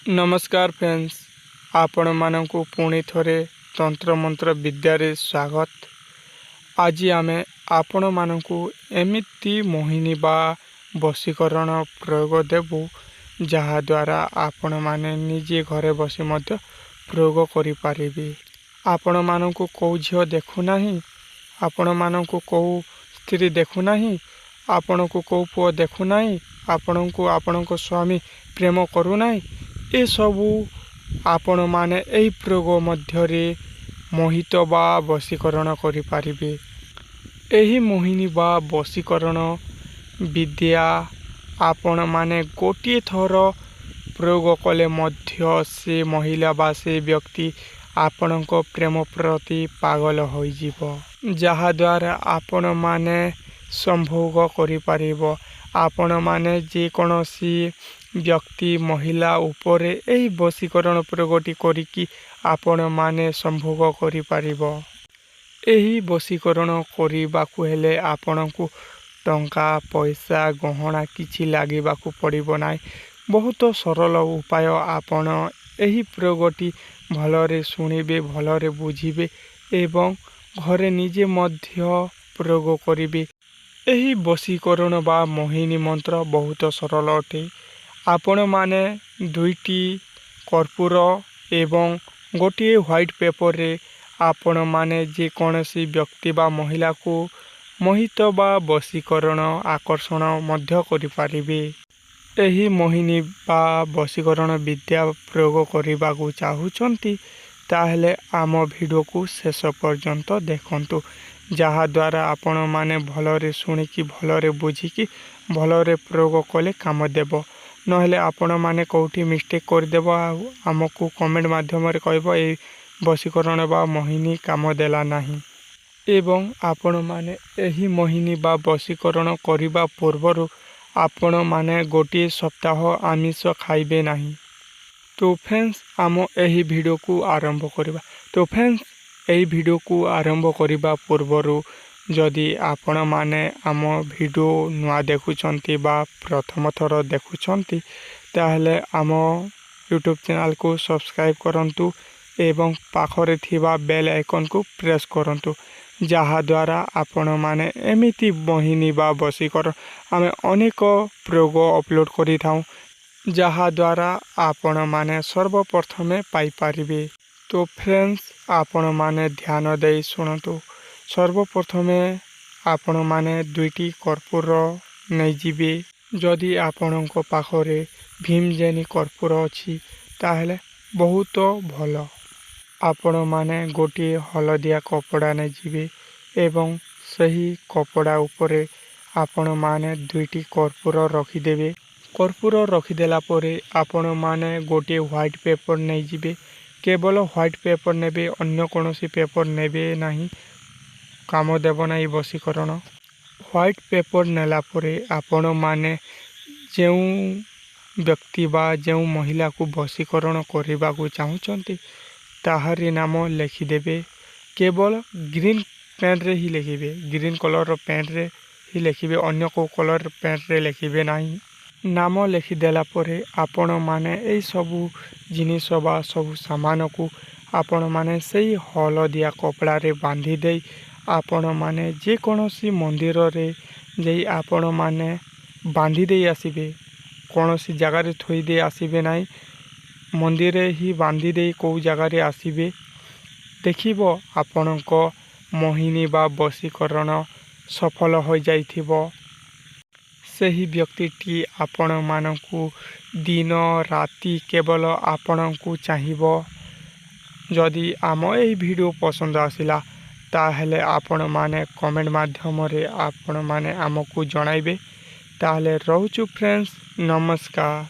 नमस्कार फ्रेंड्स, आपण मानकु पुणी थोरे तंत्र मंत्र विद्यारे स्वागत। आज आमे आपण मानकु एमिति मोहिनी बा वशीकरण प्रयोग देबु जहा द्वारा आपण माने निजे घरे बसी मध्य प्रयोग करि पारिबे। आपण मानकु को झियो देखु नाही, आपण मानकु को स्त्री देखु नाही, आपणको को पुओ देखु नाही, आपणको आपणको स्वामी प्रेम करू नाही, ए सबु आपण माने एही प्रयोग मध्यरे मोहित बा वशीकरण करि पारिबे। एही मोहिनी बा वशीकरण विद्या आपण माने गोटे थर प्रयोग कले मध्य से महिला बा से व्यक्ति आपणको प्रेम प्रति पागल होई जीवो, जहा द्वारा आपण माने संभोग करि पारिबो। आपण माने जे कोनोसी व्यक्ति महिला उपरे एही वशीकरण प्रयोगटी करिकी आपण माने संभोग करि पारिबो। एही वशीकरण करिबाकु हेले आपणकु टंका पैसा गहना किछि लागिबाकु पड़िबो नाही। बहुत सरल उपाय। आपण एही प्रयोगटी भलरे सुनिबे, भलरे बुझिबे एवं घरे निजे मध्य प्रयोग करिबे। एही वशीकरण बा मोहिनी मंत्र बहुत सरल अटे। आपण माने दुईटी कर्पूर एवं गोटे व्हाइट पेपर रे आपण माने जे कोनोसी व्यक्ति बा महिला को मोहित बा वशीकरण आकर्षण मध्य करि पारिबे। एही मोहिनी बा वशीकरण विद्या प्रयोग करिबाकु चाहुचंती ताहेले आम वीडियो को शेष पर्यंत देखंतु, जहा द्वारा आपण माने भलरे सुनिकी भलरे बुझिकी भलरे प्रयोग कले काम देबो। नहेले आपण माने कोठी मिस्टेक कर देबो, आमको कमेंट माध्यम रे कहबो ए वशीकरण बा मोहिनी काम देला नाही। एवं आपण माने एही मोहिनी बा वशीकरण करिबा पूर्वरु आपण माने गोटे सप्ताह आमिष खाइबे नाही। तो फ्रेंड्स आम एही वीडियो को आरंभ करिबा। तो फ्रेंड्स एही वीडियो को आरंभ करिबा पूर्वरु जदि आपण माने आम वीडियो नुआ देखुचंती बा प्रथम थर देखुचंती ताहले आम यूट्यूब चैनल को सब्सक्राइब करंतु एवं पाखरे थिबा बेल आइकन को प्रेस करंतु, जहा द्वारा आपण माने एमिति मोहिनी बा वशीकरण आमे अनेक प्रयोग अपलोड करि थाउ, जहा द्वारा आपण माने सर्वप्रथमे पाई पारिबे। तो फ्रेंड्स आपण माने ध्यान देई सुनतु। सर्वप्रथमे आपण माने दुईटी कर्पूर नै जिबे। जदि आपणको पाखरे भीमजेनी कर्पूर अछि ताहेले बहुत भलो। आपण माने गोटे हलदिया कपड़ा नै जिबे एवं सही कपड़ा उपरे आपण माने दुईटी कर्पूर रखी देबे। कर्पूर रखी देला परे आपण माने गोटे व्हाइट पेपर नै जिबे। केवल व्हाइट पेपर नेबे, अन्य कोनोसी पेपर नेबे नाही, काम देव नाही वशीकरण। व्हाइट पेपर नेला परे आपण माने जेउ व्यक्ति बा जेउ महिला को वशीकरण करिबा को चाहुचंती ताहारी नाम लिखि देबे। केवल ग्रीन पेन रे ही लिखिबे, ग्रीन कलर पेन रे ही लिखिबे, अन्य को कलर पेन रे लिखिबे नाही। नाम लिखि देला परे आपण माने एई सबु जिनिस बा सबु सामान को आपण माने सेई हलदिया कपड़ा रे बांधी देई आपण माने जे कोनोसी मंदिर रे जेई आपण माने बांधी देई आसीबे। कोनोसी जगह रे थोई दे आसीबे नाही, मंदिर रे ही बांधी देई को जगह रे आसीबे। देखिबो आपणको मोहिनी बा वशीकरण सफल हो जाइथिबो। सही व्यक्तिटी आपण मानकु दिन राति केवल आपणकु चाहिबो। जदि आम एही वीडियो पसंद आसिला ताहेले आपण माने कमेंट माध्यम रे आपण माने आमको जणाइबे। ताहेले रहूछु फ्रेंड्स, नमस्कार।